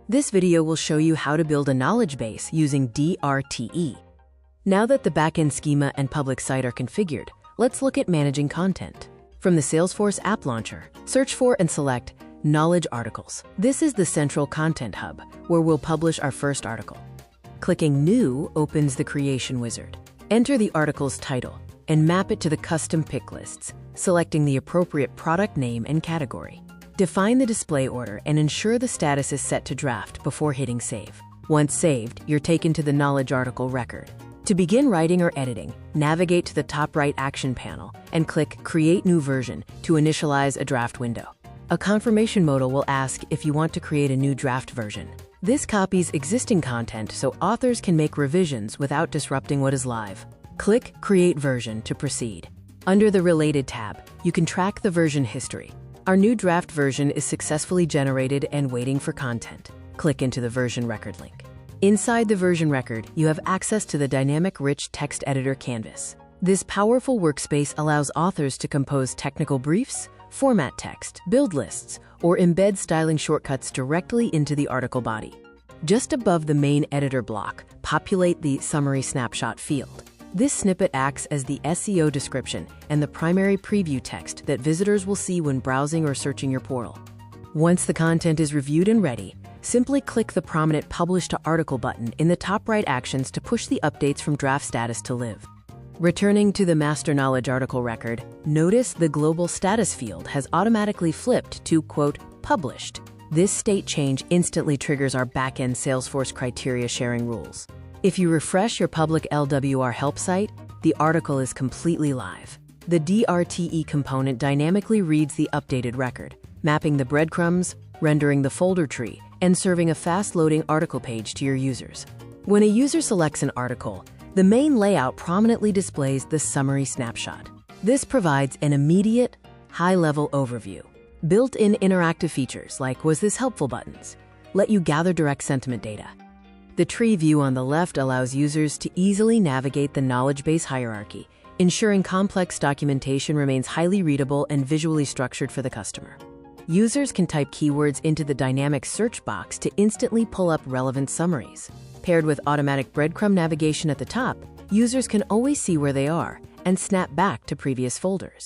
This video will show you how to build a knowledge base using DRTE. Now that the backend schema and public site are configured, let's look at managing content. From the Salesforce app launcher, search for and select Knowledge Articles. This is the central content hub where we'll publish our first article. Clicking New opens the creation wizard. Enter the article's title and map it to the custom pick lists, selecting the appropriate product name and category. Define the display order and ensure the status is set to draft before hitting save. Once saved, you're taken to the knowledge article record. To begin writing or editing, navigate to the top right action panel and click Create New Version to initialize a draft window. A confirmation modal will ask if you want to create a new draft version. This copies existing content so authors can make revisions without disrupting what is live. Click Create Version to proceed. Under the Related tab, you can track the version history. Our new draft version is successfully generated and waiting for content. Click into the version record link. Inside the version record, you have access to the dynamic rich text editor canvas. This powerful workspace allows authors to compose technical briefs, format text, build lists, or embed styling shortcuts directly into the article body. Just above the main editor block, populate the Summary Snapshot field. This snippet acts as the SEO description and the primary preview text that visitors will see when browsing or searching your portal. Once the content is reviewed and ready, simply click the prominent Publish to Article button in the top right actions to push the updates from draft status to live. Returning to the Master Knowledge Article record, notice the Global Status field has automatically flipped to, quote, Published. This state change instantly triggers our backend Salesforce criteria sharing rules. If you refresh your public LWR help site, the article is completely live. The DRTE component dynamically reads the updated record, mapping the breadcrumbs, rendering the folder tree, and serving a fast-loading article page to your users. When a user selects an article, the main layout prominently displays the summary snapshot. This provides an immediate, high-level overview. Built-in interactive features like Was This Helpful buttons let you gather direct sentiment data. The tree view on the left allows users to easily navigate the knowledge base hierarchy, ensuring complex documentation remains highly readable and visually structured for the customer. Users can type keywords into the dynamic search box to instantly pull up relevant summaries. Paired with automatic breadcrumb navigation at the top, users can always see where they are and snap back to previous folders.